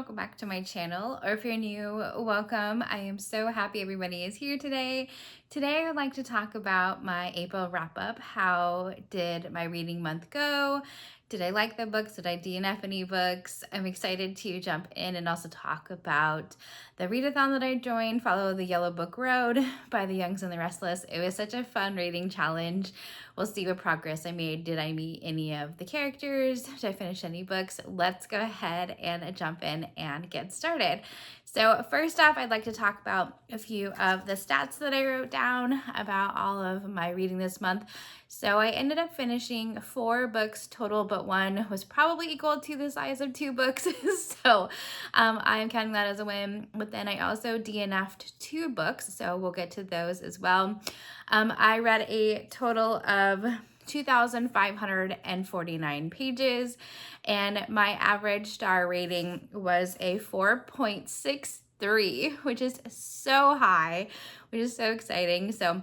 welcome back to my channel, or if you're new, welcome. I am so happy everybody is here today. Today I would like to talk about my April wrap-up. How did my reading month go? Did I like the books? Did I DNF any books? I'm excited to jump in and also talk about the readathon that I joined, Follow the Yellow Book Road by the Youngs and the Restless. It was such a fun reading challenge. We'll see what progress I made. Did I meet any of the characters? Did I finish any books? Let's go ahead and jump in and get started. So first off, I'd like to talk about a few of the stats that I wrote down about all of my reading this month. So I ended up finishing 4 books total, but one was probably equal to the size of 2 books. So I'm counting that as a win. But then I also DNF'd 2 books, so we'll get to those as well. I read a total of 2,549 pages, and my average star rating was a 4.63, which is so high, which is so exciting. So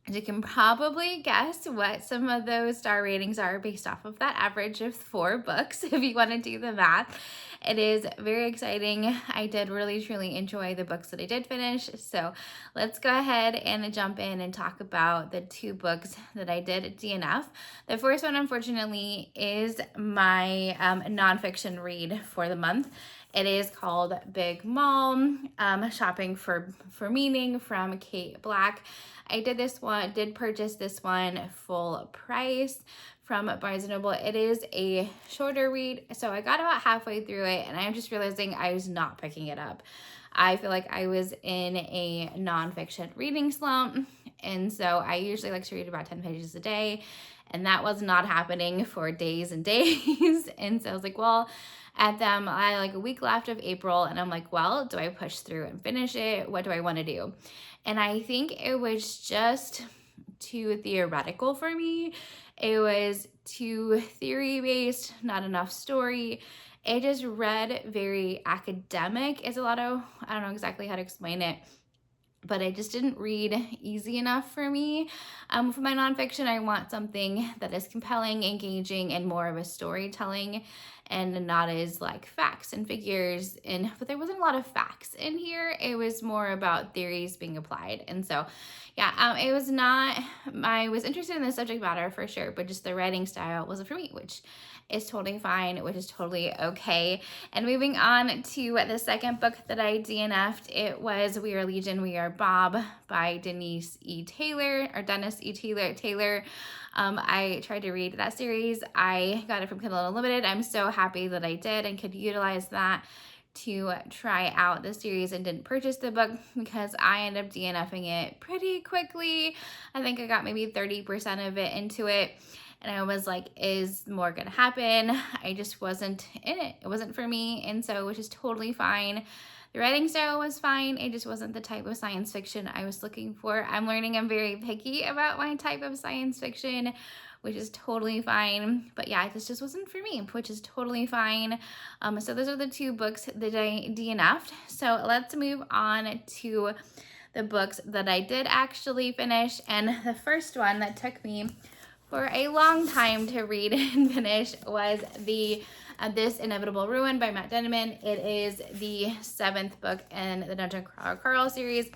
you can probably guess what some of those star ratings are based off of that average of 4 books, if you want to do the math. It is very exciting. I did really, truly enjoy the books that I did finish. So let's go ahead and jump in and talk about the 2 books that I did DNF. The first one, unfortunately, is my nonfiction read for the month. It is called Big Mom, Shopping for Meaning from Kate Black. I did purchase this one full price from Barnes & Noble. It is a shorter read, so I got about halfway through it, and I'm just realizing I was not picking it up. I feel like I was in a nonfiction reading slump, and so I usually like to read about 10 pages a day, and that was not happening for days and days. And so I was like, well, I had like a week left of April, and I'm like, well, do I push through and finish it? What do I want to do? And I think it was just too theoretical for me. It was too theory-based, not enough story. It just read very academic. I don't know exactly how to explain it, but it just didn't read easy enough for me. For my nonfiction, I want something that is compelling, engaging, and more of a storytelling, and not as like facts and figures. But there wasn't a lot of facts in here. It was more about theories being applied. And so, yeah, it was not, I was interested in the subject matter for sure, but just the writing style wasn't for me, which is totally fine, which is totally okay. And moving on to the second book that I DNF'd, it was We Are Legion, We Are Bob by Dennis E. Taylor. I tried to read that series. I got it from Kindle Unlimited. I'm so happy that I did and could utilize that to try out the series and didn't purchase the book because I ended up DNFing it pretty quickly. I think I got maybe 30% of it into it. And I was like, is more gonna happen? I just wasn't in it. It wasn't for me. And so, which is totally fine. The writing style was fine. It just wasn't the type of science fiction I was looking for. I'm learning I'm very picky about my type of science fiction, which is totally fine. But yeah, this just wasn't for me, which is totally fine. So those are the 2 books that I DNF'd. So let's move on to the books that I did actually finish. And the first one that took me for a long time to read and finish was This Inevitable Ruin by Matt Denman. It is the 7th book in the Dungeon Crawler Carl series.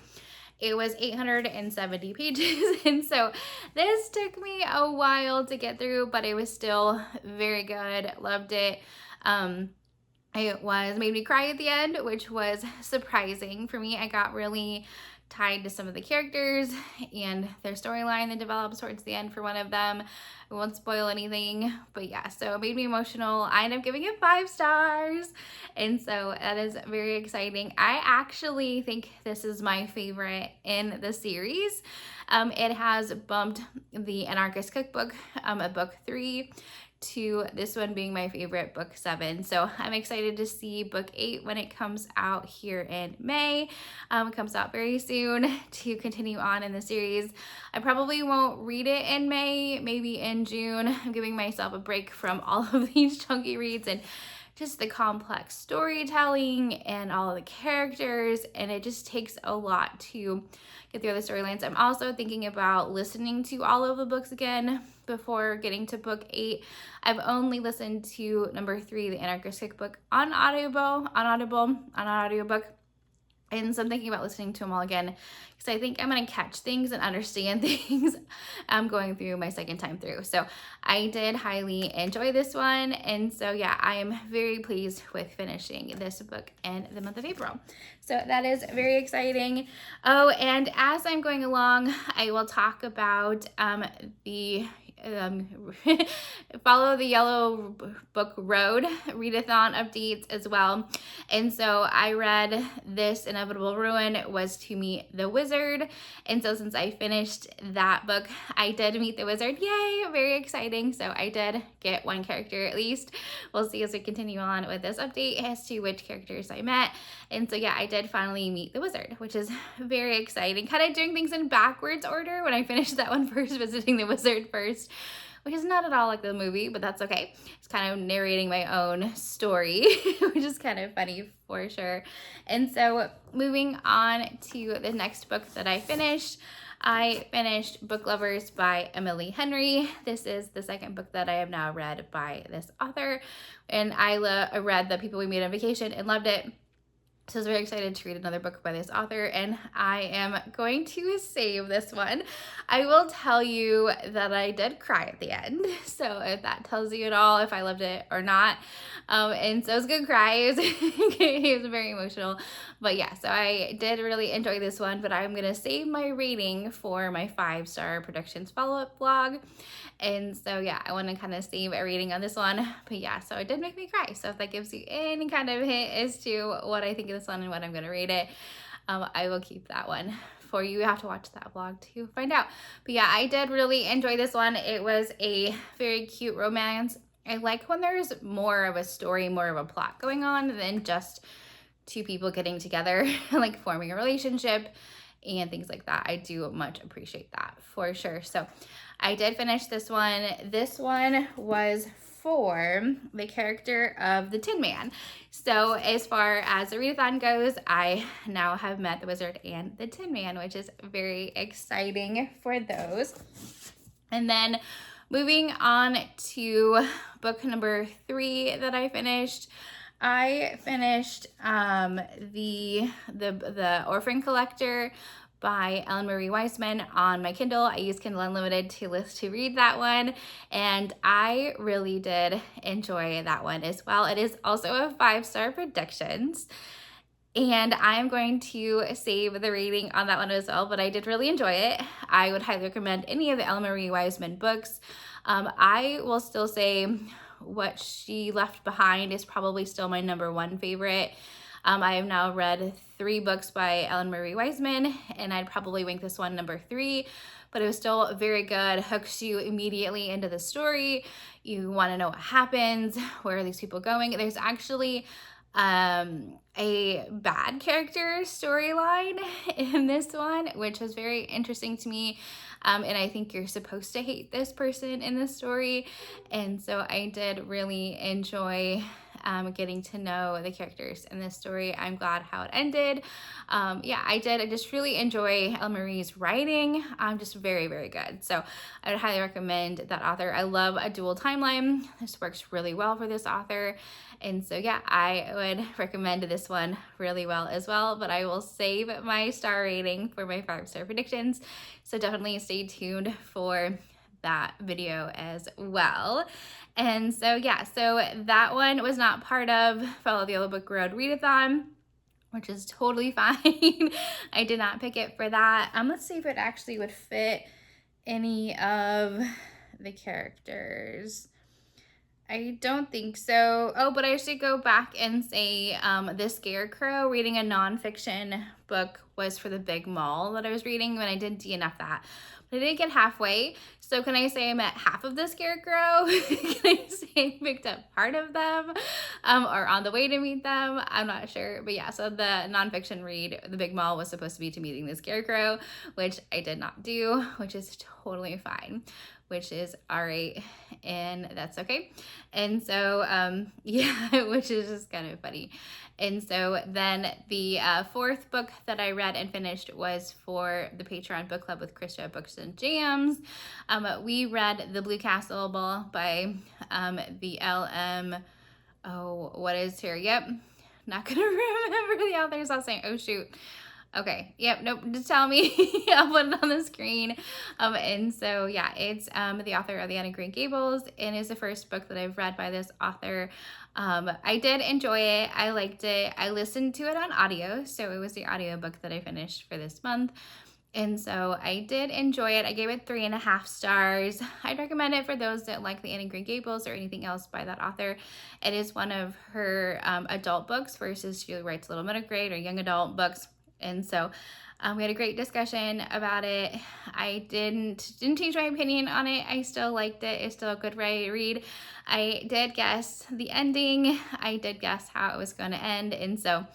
It was 870 pages, and so this took me a while to get through, but it was still very good. Loved it. It made me cry at the end, which was surprising for me. I got really tied to some of the characters and their storyline that develops towards the end for one of them. I won't spoil anything, but yeah, so it made me emotional. I ended up giving it 5 stars, and so that is very exciting. I actually think this is my favorite in the series. It has bumped the Anarchist Cookbook at book 3 to this one being my favorite, book 7. So I'm excited to see book 8 when it comes out here in May. It comes out very soon to continue on in the series. I probably won't read it in May, maybe in June. I'm giving myself a break from all of these chunky reads and just the complex storytelling and all of the characters, and it just takes a lot to get through the storylines. I'm also thinking about listening to all of the books again before getting to book 8. I've only listened to number 3, the Anarchist Cookbook, on audiobook. And so I'm thinking about listening to them all again because I think I'm going to catch things and understand things I'm going through my second time through. So I did highly enjoy this one. And so yeah, I am very pleased with finishing this book in the month of April. So that is very exciting. Oh, and as I'm going along, I will talk about the Follow the Yellow Book Road readathon updates as well. And so I read This Inevitable Ruin Was to Meet the Wizard. And so since I finished that book, I did meet the wizard. Yay, very exciting. So I did get one character at least. We'll see as we continue on with this update as to which characters I met. And so yeah, I did finally meet the wizard, which is very exciting. Kind of doing things in backwards order when I finished that one first, visiting the wizard first, which is not at all like the movie, but that's okay. It's kind of narrating my own story, which is kind of funny for sure. And so moving on to the next book that I finished Book Lovers by Emily Henry. This is the second book that I have now read by this author. And I read The People We Meet on Vacation and loved it. So I was very excited to read another book by this author, and I am going to save this one. I will tell you that I did cry at the end, so if that tells you at all if I loved it or not. And so it was a good cry. It was very emotional. But yeah, so I did really enjoy this one, but I'm going to save my rating for my 5-star predictions follow-up vlog. And so yeah, I want to kind of save a rating on this one. But yeah, so it did make me cry. So if that gives you any kind of hint as to what I think of this one and what I'm going to rate it, I will keep that one for you. You have to watch that vlog to find out. But yeah, I did really enjoy this one. It was a very cute romance. I like when there's more of a story, more of a plot going on than just two people getting together, like forming a relationship and things like that. I do much appreciate that for sure. So I did finish this one. This one was for the character of the Tin Man. So as far as the readathon goes, I now have met the wizard and the Tin Man, which is very exciting for those. And then moving on to book number 3 that I finished the Orphan Collector by Ellen Marie Wiseman on my Kindle. I use Kindle Unlimited to read that one, and I really did enjoy that one as well. It is also a 5-star predictions, and I'm going to save the rating on that one as well, but I did really enjoy it. I would highly recommend any of the Ellen Marie Wiseman books. I will still say What She Left Behind is probably still my number 1 favorite. I have now read 3 books by Ellen Marie Wiseman, and I'd probably rank this one number 3, but it was still very good. Hooks you immediately into the story. You want to know what happens. Where are these people going? There's actually a bad character storyline in this one, which was very interesting to me. And I think you're supposed to hate this person in the story. And so I did really enjoy getting to know the characters in this story. I'm glad how it ended. Yeah, I just really enjoy Ellen Marie's writing. Just very, very good. So I would highly recommend that author. I love a dual timeline. This works really well for this author. And so yeah, I would recommend this one really well as well, but I will save my star rating for my 5-star predictions. So definitely stay tuned for that video as well. And so yeah, so that one was not part of Follow the Yellow Book Road Readathon, which is totally fine. I did not pick it for that. Let's see if it actually would fit any of the characters. I don't think so. Oh, but I should go back and say The Scarecrow, reading a nonfiction book, was for the Big Mall that I was reading when I did DNF that. I didn't get halfway. So can I say I'm at half of the Scarecrow? Can I say I picked up part of them, or on the way to meet them? I'm not sure. But yeah, so the nonfiction read, The Big Mall, was supposed to be to meeting the Scarecrow, which I did not do, which is totally fine, which is all right, and that's okay. And so yeah, which is just kind of funny. And so then the fourth book that I read and finished was for the Patreon book club with Krista Books and Jams. We read The Blue Castle Ball by the LM, oh, what is here? Yep, not gonna remember the author's last name. Oh shoot. Okay, yep, nope, just tell me. I'll put it on the screen. And so yeah, it's the author of the Anne of Green Gables, and is the first book that I've read by this author. I did enjoy it. I liked it. I listened to it on audio, so it was the audiobook that I finished for this month. And so I did enjoy it. I gave it 3.5 stars. I'd recommend it for those that like the Anne of Green Gables or anything else by that author. It is one of her adult books versus she writes little middle grade or young adult books. And so we had a great discussion about it. I didn't change my opinion on it. I still liked it. It's still a good read. I did guess the ending. I did guess how it was going to end. And so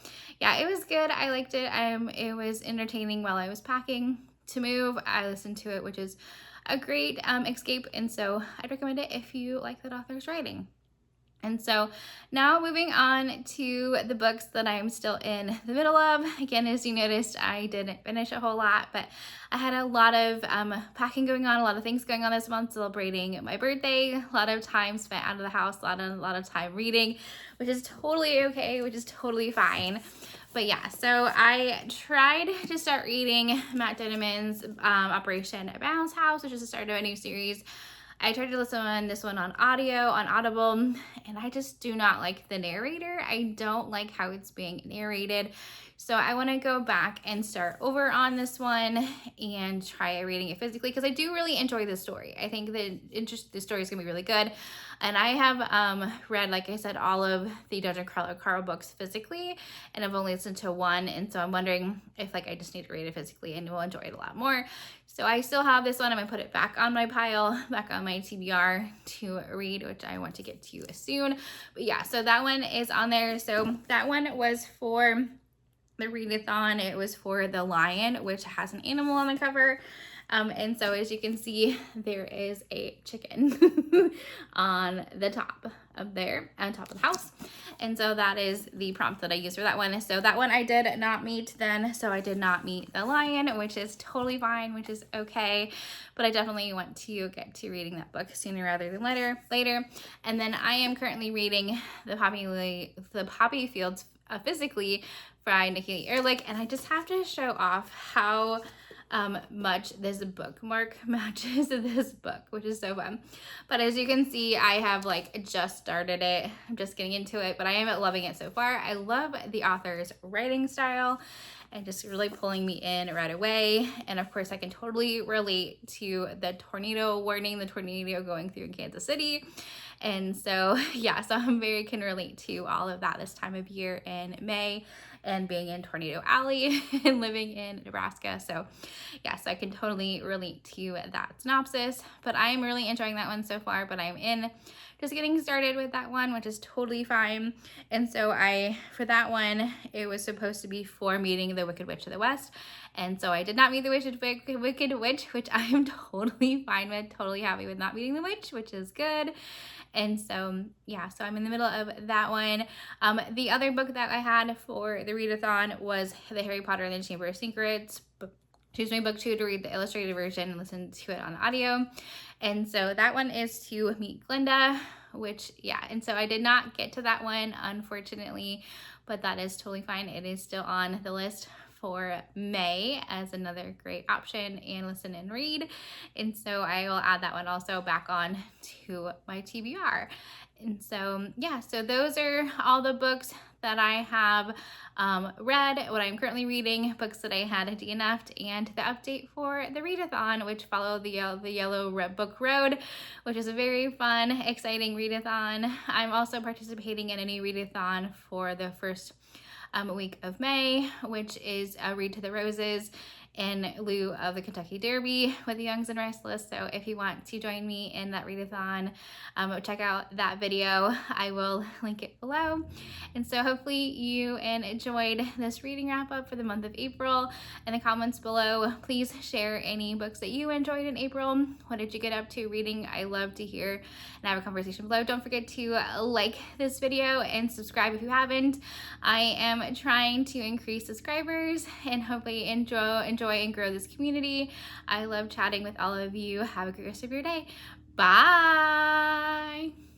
yeah, it was good. I liked it. It was entertaining while I was packing to move. I listened to it, which is a great escape. And so I'd recommend it if you like that author's writing. And so now moving on to the books that I'm still in the middle of. Again, as you noticed, I didn't finish a whole lot, but I had a lot of packing going on, a lot of things going on this month, celebrating my birthday, a lot of time spent out of the house, a lot of time reading, which is totally okay, which is totally fine. But yeah, so I tried to start reading Matt Deniman's Operation Bounce House, which is the start of a new series. I tried to listen to this one on audio, on Audible, and I just do not like the narrator. I don't like how it's being narrated. So I want to go back and start over on this one and try reading it physically, because I do really enjoy the story. I think the story is going to be really good. And I have read, like I said, all of the Dungeon Carl books physically, and I've only listened to one. And so I'm wondering if I just need to read it physically and will enjoy it a lot more. So I still have this one. I'm going to put it back on my pile, back on my TBR to read, which I want to get to soon. But yeah, so that one is on there. So that one was for the Readathon. It was for the lion, which has an animal on the cover. And so as you can see, there is a chicken on the top of there, on top of the house. And so that is the prompt that I used for that one. So that one I did not meet then. So I did not meet the lion, which is totally fine, which is okay. But I definitely want to get to reading that book sooner rather than later. And then I am currently reading The Poppy Fields Physically by Nikki Ehrlich. And I just have to show off how much this bookmark matches this book, which is so fun. But as you can see, I have just started it. I'm just getting into it, but I am loving it so far. I love the author's writing style and just really pulling me in right away. And of course, I can totally relate to the tornado warning, the tornado going through in Kansas City. And so, yeah, so I can relate to all of that this time of year in May, and being in Tornado Alley and living in Nebraska. So yes, I can totally relate to that synopsis, but I am really enjoying that one so far. But I'm just getting started with that one, which is totally fine. And so for that one, it was supposed to be for meeting the Wicked Witch of the West. And so I did not meet the Wicked Witch, which I am totally fine with, totally happy with not meeting the witch, which is good. And so, yeah, so I'm in the middle of that one. The other book that I had for the Readathon was The Harry Potter and the Chamber of Secrets. Choose my book 2 to read the illustrated version and listen to it on audio. And so that one is to meet Glinda, which, yeah, and so I did not get to that one, unfortunately, but that is totally fine. It is still on the list for May as another great option and listen and read. And so I will add that one also back on to my TBR. And so, yeah, so those are all the books that I have read, what I'm currently reading, books that I had DNF'd, and the update for the Readathon, which followed the Yellow Book Road, which is a very fun, exciting readathon. I'm also participating in a new readathon for the first week of May, which is Read to the Roses. in lieu of the Kentucky Derby with the Youngs and Restless. So if you want to join me in that readathon, check out that video. I will link it below. And so hopefully you enjoyed this reading wrap up for the month of April. In the comments below, please share any books that you enjoyed in April. What did you get up to reading? I love to hear and have a conversation below. Don't forget to like this video and subscribe if you haven't. I am trying to increase subscribers and hopefully enjoy and grow this community. I love chatting with all of you. Have a great rest of your day. Bye.